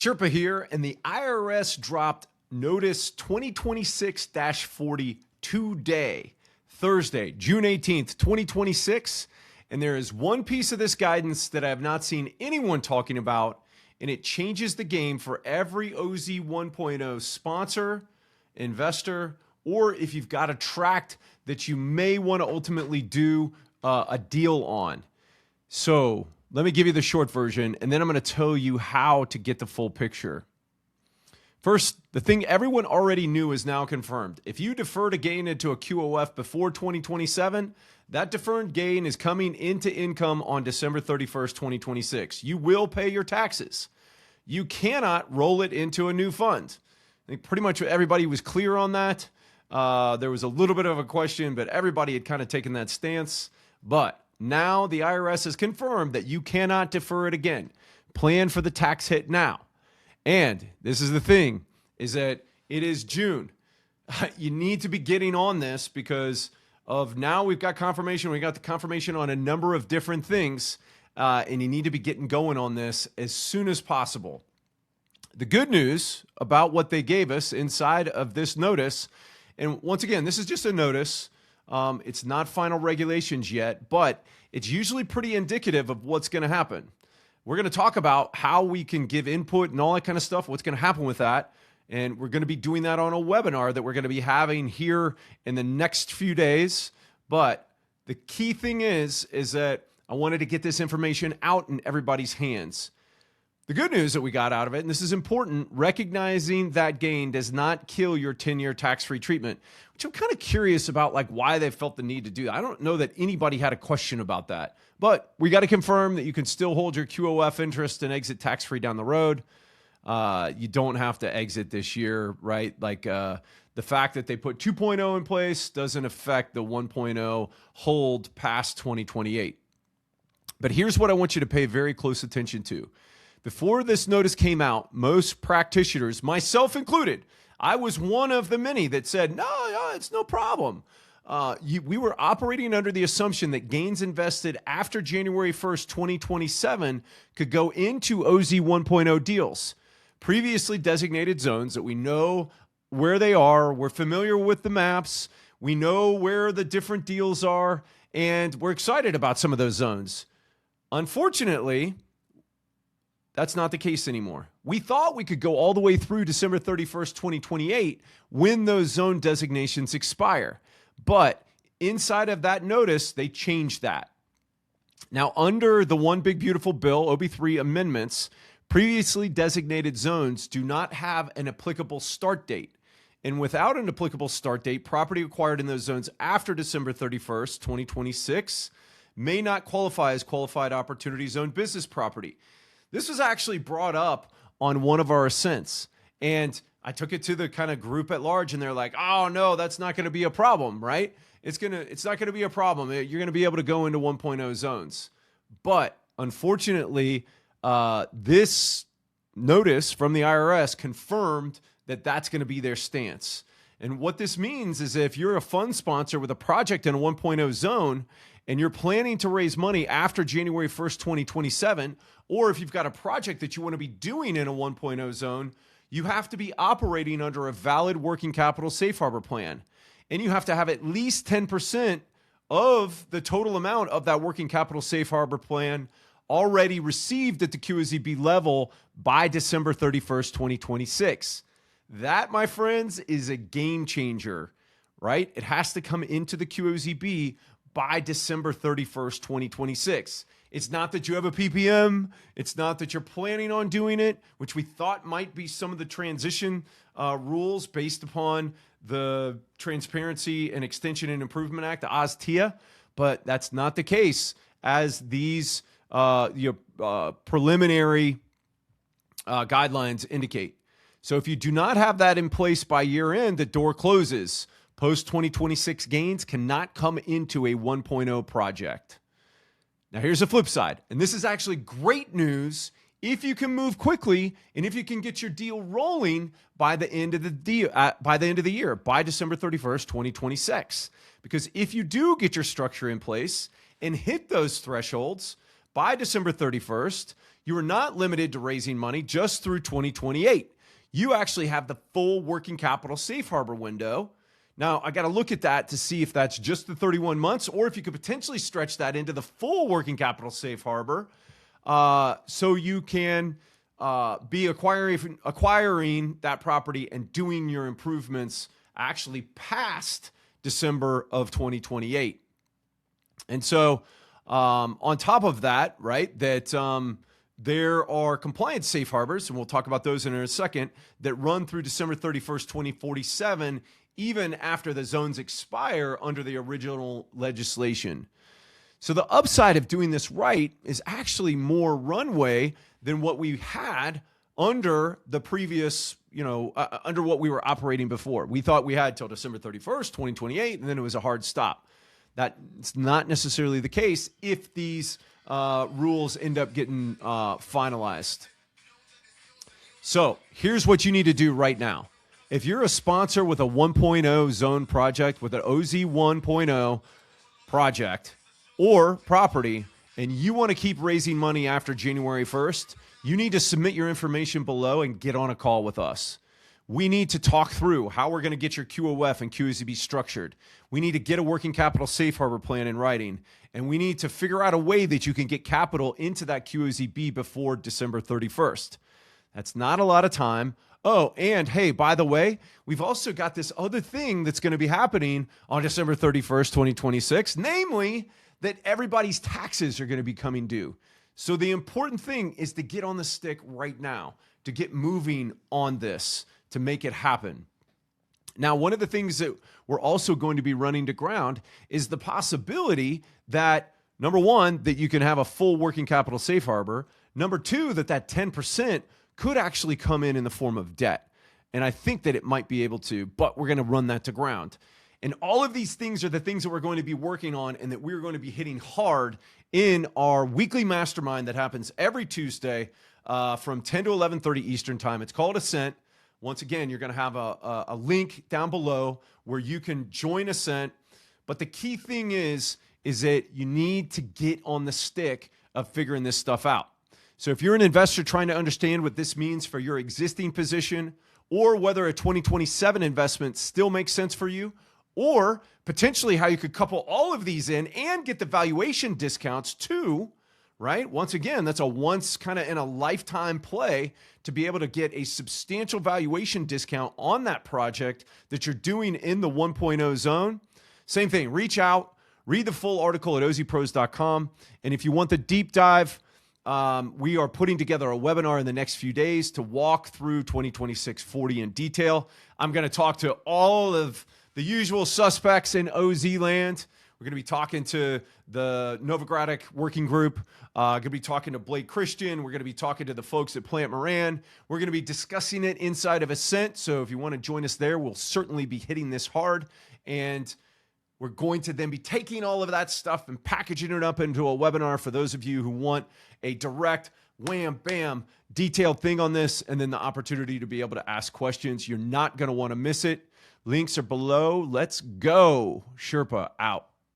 Sherpa here, and the IRS dropped Notice 2026-40 today, Thursday, June 18th, 2026. And there is one piece of this guidance that I have not seen anyone talking about, and it changes the game for every OZ 1.0 sponsor, investor, or if you've got a tract that you may want to ultimately do a deal on. So let me give you the short version, and then I'm going to tell you how to get the full picture. First, the thing everyone already knew is now confirmed. If you deferred a gain into a QOF before 2027, that deferred gain is coming into income on December 31st, 2026. You will pay your taxes. You cannot roll it into a new fund. I think pretty much everybody was clear on that. There was a little bit of a question, but everybody had kind of taken that stance. But now the IRS has confirmed that you cannot defer it again. Plan for the tax hit now. And this is the thing, is that it is June. You need to be getting on this because of now we've got confirmation. We got the confirmation on a number of different things, and you need to be getting going on this as soon as possible. The good news about what they gave us inside of this notice, and once again, this is just a notice. It's not final regulations yet, but it's usually pretty indicative of what's going to happen. We're going to talk about how we can give input and all that kind of stuff, what's going to happen with that. And we're going to be doing that on a webinar that we're going to be having here in the next few days. But the key thing is that I wanted to get this information out in everybody's hands. The good news that we got out of it, and this is important, recognizing that gain does not kill your 10-year tax-free treatment, which I'm kind of curious about, like why they felt the need to do that. I don't know that anybody had a question about that, but we got to confirm that you can still hold your QOF interest and exit tax-free down the road. You don't have to exit this year, right? Like the fact that they put 2.0 in place doesn't affect the 1.0 hold past 2028. But here's what I want you to pay very close attention to. Before this notice came out, most practitioners, myself included, I was one of the many that said, no, it's no problem. We were operating under the assumption that gains invested after January 1st, 2027 could go into OZ 1.0 deals. Previously designated zones that we know where they are, we're familiar with the maps, we know where the different deals are, and we're excited about some of those zones. Unfortunately, that's not the case anymore. We thought we could go all the way through December 31st, 2028 when those zone designations expire. But inside of that notice, they changed that. Now, under the One Big Beautiful Bill, OB3 amendments, previously designated zones do not have an applicable start date. And without an applicable start date, property acquired in those zones after December 31st, 2026 may not qualify as qualified opportunity zone business property. This was actually brought up on one of our ascents, and I took it to the kind of group at large, and they're like, oh no, that's not going to be a problem, right? It's not going to be a problem. You're going to be able to go into 1.0 zones. But unfortunately, this notice from the IRS confirmed that that's going to be their stance. And what this means is if you're a fund sponsor with a project in a 1.0 zone and you're planning to raise money after January 1st, 2027, or if you've got a project that you want to be doing in a 1.0 zone, you have to be operating under a valid working capital safe harbor plan. And you have to have at least 10% of the total amount of that working capital safe harbor plan already received at the QOZB level by December 31st, 2026. That, my friends, is a game changer, right? It has to come into the QOZB by December 31st, 2026. It's not that you have a PPM. It's not that you're planning on doing it, which we thought might be some of the transition rules based upon the Transparency and Extension and Improvement Act, the OZTIA, but that's not the case as these preliminary guidelines indicate. So if you do not have that in place by year end, the door closes. Post-2026 gains cannot come into a 1.0 project. Now here's the flip side, and this is actually great news if you can move quickly and if you can get your deal rolling by the end of the year, by December 31st, 2026. Because if you do get your structure in place and hit those thresholds by December 31st, you are not limited to raising money just through 2028. You actually have the full working capital safe harbor window. Now, I got to look at that to see if that's just the 31 months or if you could potentially stretch that into the full working capital safe harbor, so you can be acquiring that property and doing your improvements actually past December of 2028. And so on top of that, right, that there are compliance safe harbors, and we'll talk about those in a second, that run through December 31st, 2047, even after the zones expire under the original legislation. So the upside of doing this right is actually more runway than what we had under the previous, under what we were operating before. We thought we had till December 31st, 2028, and then it was a hard stop. That's not necessarily the case if these rules end up getting finalized. So here's what you need to do right now. If you're a sponsor with a 1.0 zone project, with an OZ 1.0 project or property, and you want to keep raising money after January 1st, you need to submit your information below and get on a call with us. We need to talk through how we're going to get your QOF and QOZB structured. We need to get a working capital safe harbor plan in writing, and we need to figure out a way that you can get capital into that QOZB before December 31st. That's not a lot of time. Oh, and hey, by the way, we've also got this other thing that's going to be happening on December 31st, 2026, namely that everybody's taxes are going to be coming due. So the important thing is to get on the stick right now, to get moving on this, to make it happen. Now, one of the things that we're also going to be running to ground is the possibility that, number one, that you can have a full working capital safe harbor. Number two, that 10% could actually come in the form of debt. And I think that it might be able to, but we're going to run that to ground. And all of these things are the things that we're going to be working on and that we're going to be hitting hard in our weekly mastermind that happens every Tuesday from 10 to 11:30 Eastern time. It's called Ascent. Once again, you're going to have a link down below where you can join Ascent. But the key thing is that you need to get on the stick of figuring this stuff out. So if you're an investor trying to understand what this means for your existing position, or whether a 2027 investment still makes sense for you, or potentially how you could couple all of these in and get the valuation discounts too, right? Once again, that's a once kind of in a lifetime play to be able to get a substantial valuation discount on that project that you're doing in the 1.0 zone. Same thing, reach out, read the full article at OZPros.com. And if you want the deep dive, we are putting together a webinar in the next few days to walk through 2026-40 in detail. I'm going to talk to all of the usual suspects in OZ land. We're going to be talking to the Novogradic working group. Going to be talking to Blake Christian. We're going to be talking to the folks at Plant Moran. We're going to be discussing it inside of Ascent. So if you want to join us there, we'll certainly be hitting this hard. And we're going to then be taking all of that stuff and packaging it up into a webinar for those of you who want a direct, wham, bam, detailed thing on this, and then the opportunity to be able to ask questions. You're not going to want to miss it. Links are below. Let's go. Sherpa out.